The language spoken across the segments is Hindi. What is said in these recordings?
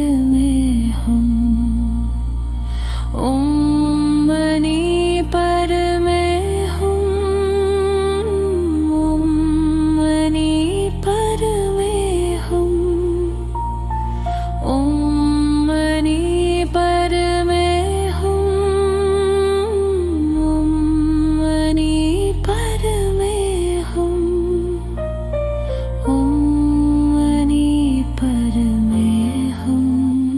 में हम। ओम मणि पर में हम। ओम मणि पर में हम। ओम मणि पर में हम। ओम मणि पर में हम। ओम मणि पर में हम।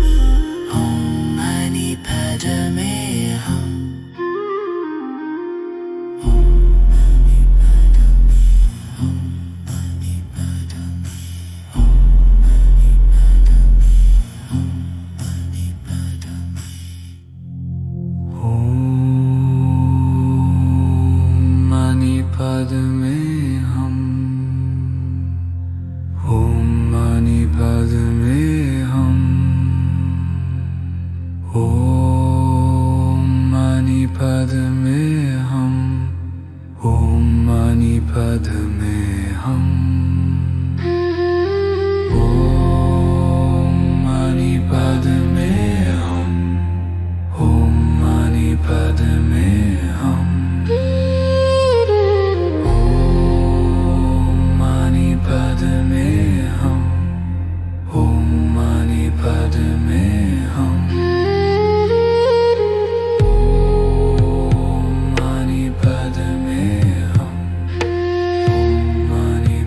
ओम मणि पद में हम, ओम मणि पद में हम, ओम मणि पद में हम, ओम मणि पद में हम, ओम मणि पद में हम, ओम मणि पद में हम, ओम मणि पद में हम, ओम मणि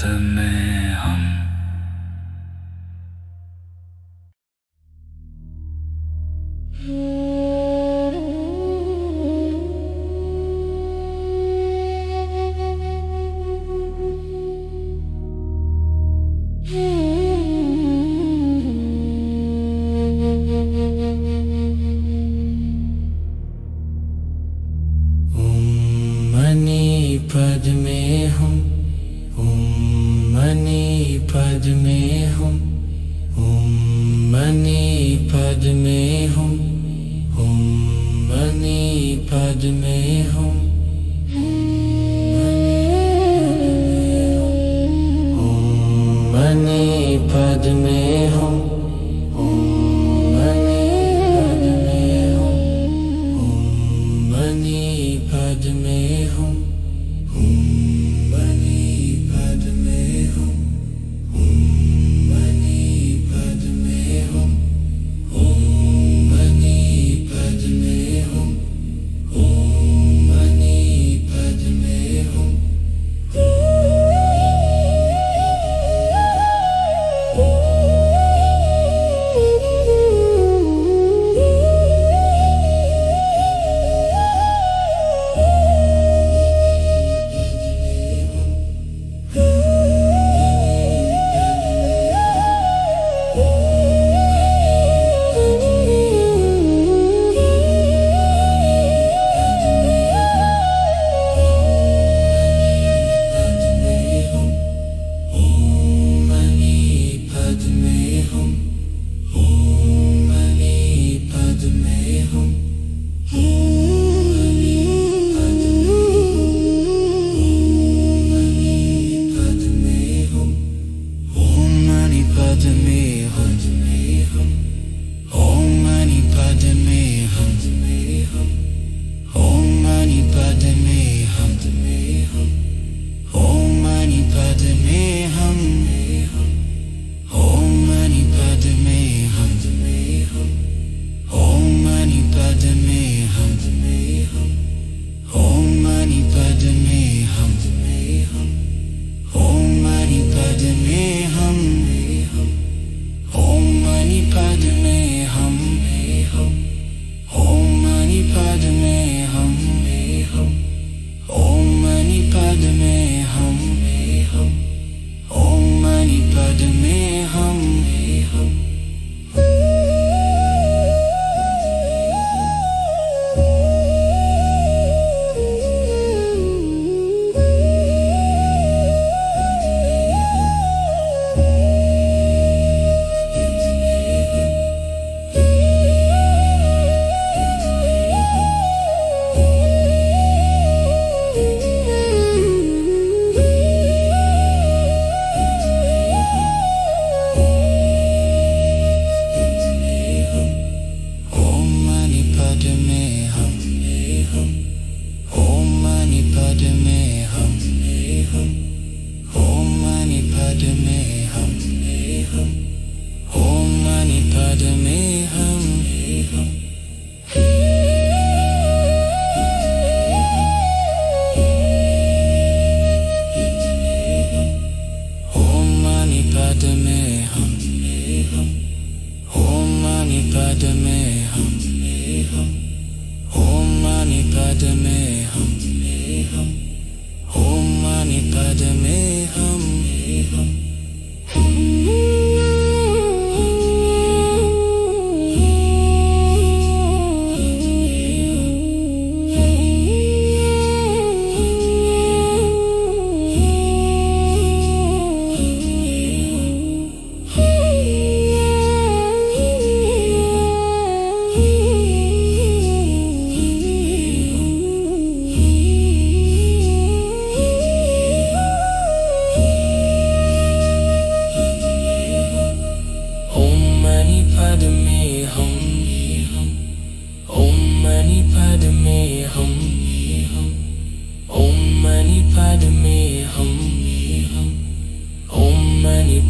पद में हम मणि पद में हम मणि पद में हम मणि पद में हम मणि पद में हम मणि पद में हम मणि पद में हम मणि पद में हम मणि पद में हम मणि पद में हम मणि पद में हम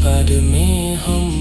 पद में हम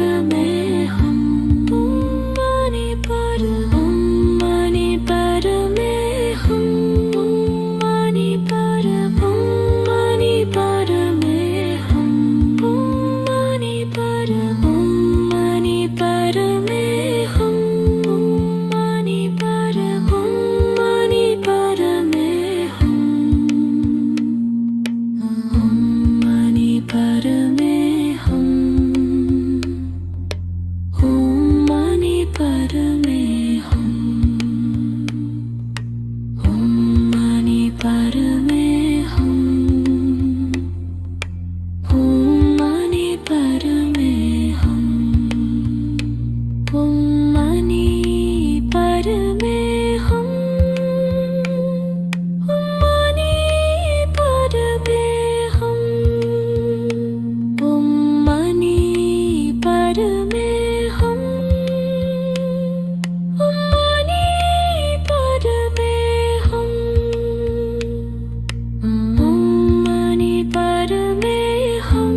में हम ओम मणि पर ओम मणि पर में हम ओम मणि पर ओम मणि पर में हम ओम मणि पर ओम मणि पर में हम ओम मणि पर ओम मणि पर में हम ओम मणि पर में हम ओम मणि पर में हम ओम मणि पर में हम ओम मणि पर में हम ओम मणि पर में हम ओम मणि पर में हम ओम मणि पर में हम ओम मणि पर में हम ओम मणि पर में हम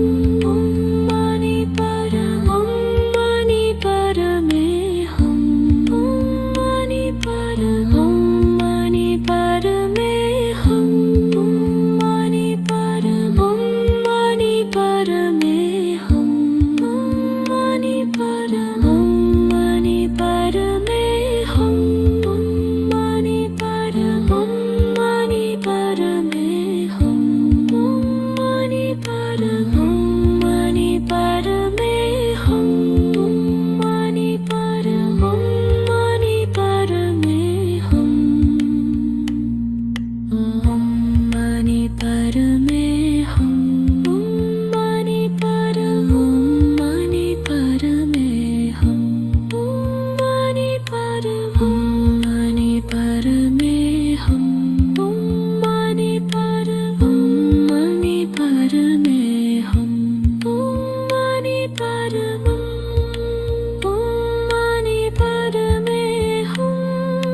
ओम मणि पर ओम मणि पर में हम ओम मणि पर ओम मणि पर में हम ओम मणि पर ओम मणि पर में हम ओम मणि पर ओम मणि पर में हम ओम मणि पर ओम मणि पर में हम ओम मणि पर ओम मणि पर में हम ओम मणि पर ओम मणि पर में हम ओम मणि पर में हम ओम मणि पर ओम मणि पर में हम ओम मणि पर ओम मणि पर में हम ओम मणि पर ओम मणि पर में हम ओम मणि पर ओम मणि पर में हम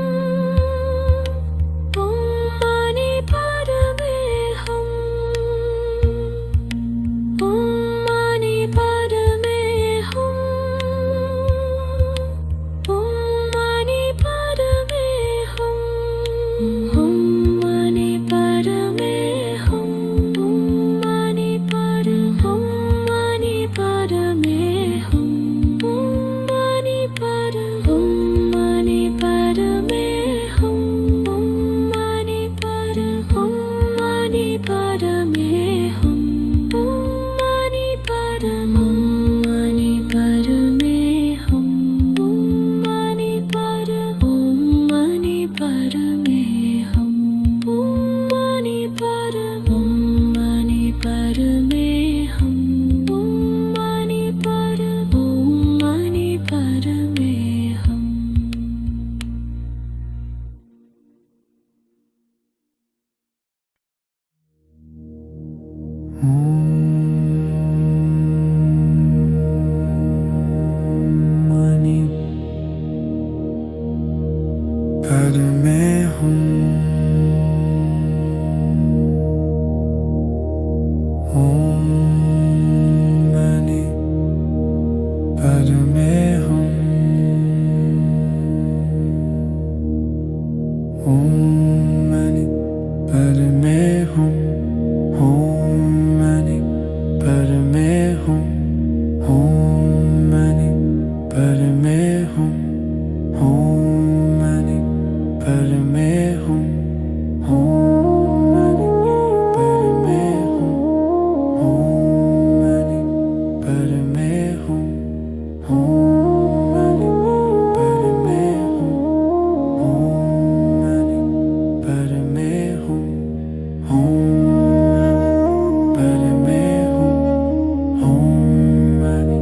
ओम मणि पर में हम ओम मणि पर में हम ओम मणि पर में हम ओम मणि पर में हम ओम मणि पर ओम मणि पर में हम ओम मणि पर ओम मणि पर में हम ओम मणि पर ओम मणि पर में हम ओम मणि पर ओम मणि पर में हम ओम मणि पर ओम मणि पर में हम ओम मणि पर ओम मणि पर में हम ओम मणि पर ओम मणि पर में हम मणि पर में हम ओम मणि पर में हम ओम मणि पर में हम ओम मणि पर में हम ओम मणि पर में हम ओम मणि पर में हम ओम मणि पर में हम ओम मणि पर में हम ओम मणि पर में हम ओम मणि पर में हम ओम पर में हम ओम मणि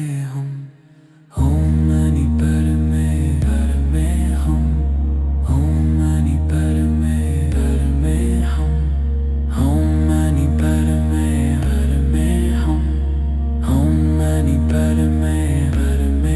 हम ओम मणि परमे हम ओम मणि परमे हम ओम मणि परमे हम ओम मणि परमे हम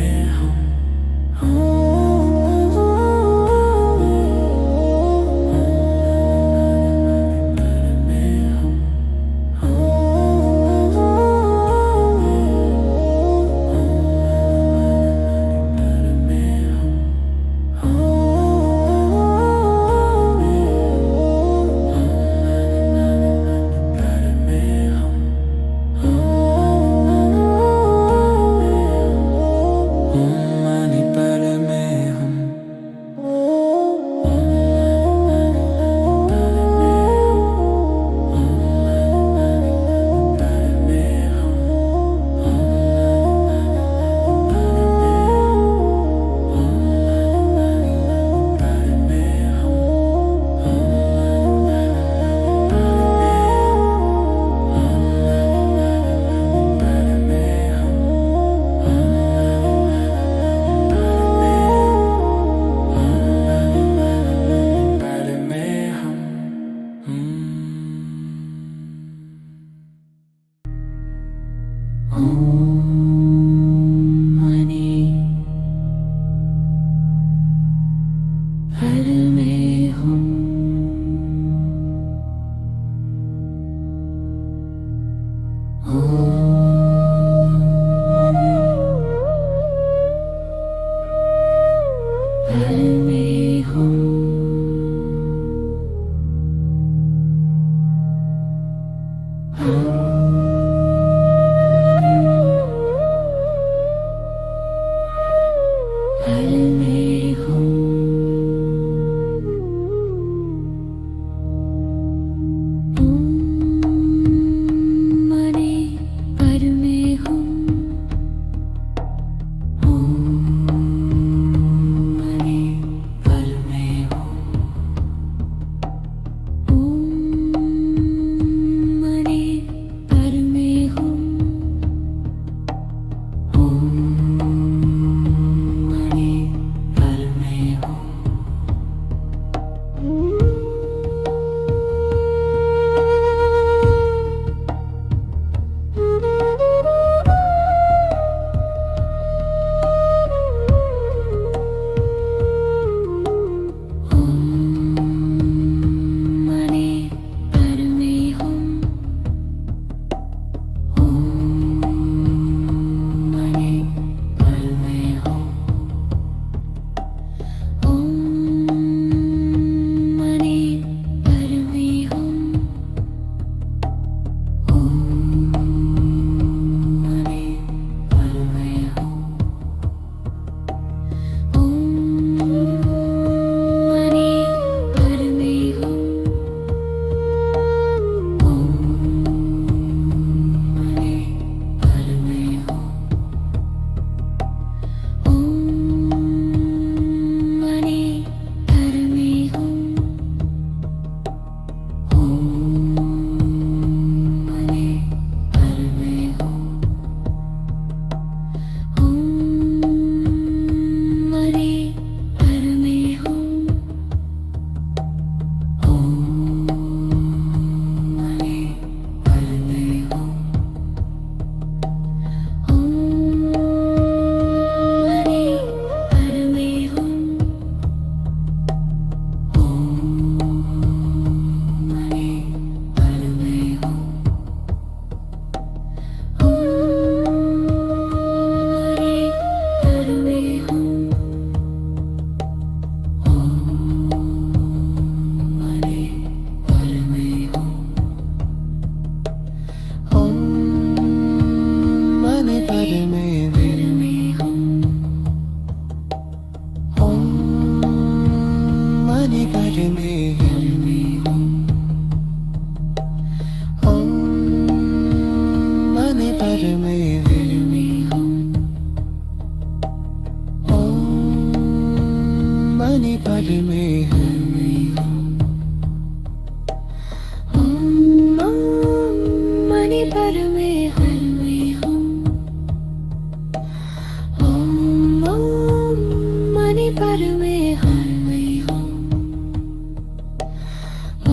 पर में हर में हो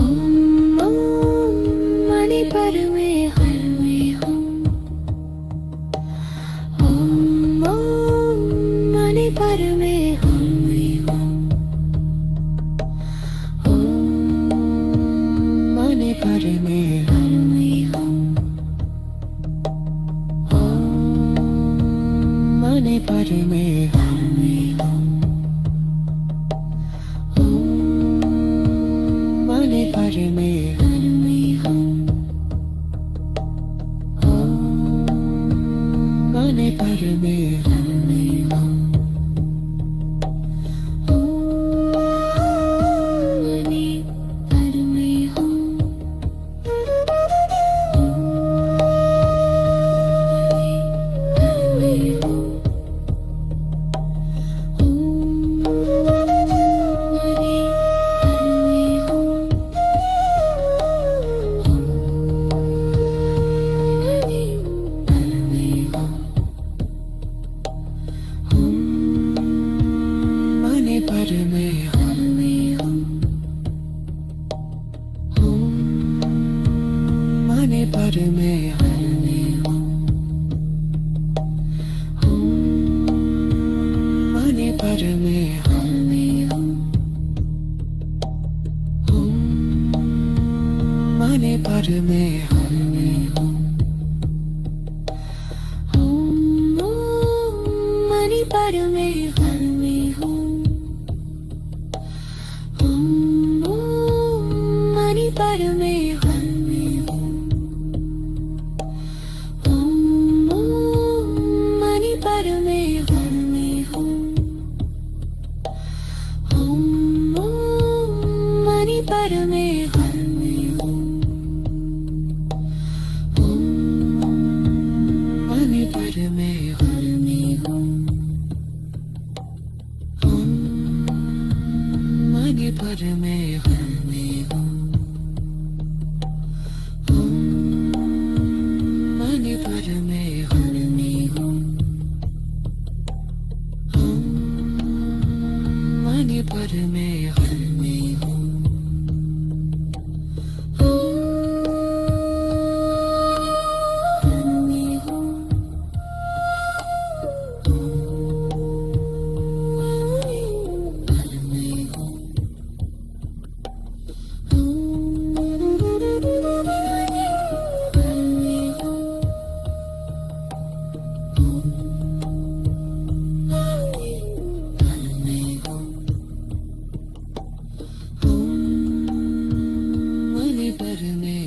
ओम ओम मणि पर में हर में हो ओम ओम मणि पर में हर में हो ओम मणि पर में हर में हो ओम मणि पर में हर में हो ओम मणि पर में हर में हो ओम मणि पर में हर में हो पर में हर में हो ओम मणि पर में हर में हो ओम मणि पर में हर में हो ओम मणि पर में हर में हो ओम मणि पर में हर में हो मणि पर में हर में हो ओम मणि पर में हर में हो ओम मणि पर में हर में हो ओम मणि पर में हर में हो ओम मणि पर में हर में हो मणि पर में हर में हो मणि पर में हर में हो मणि पर में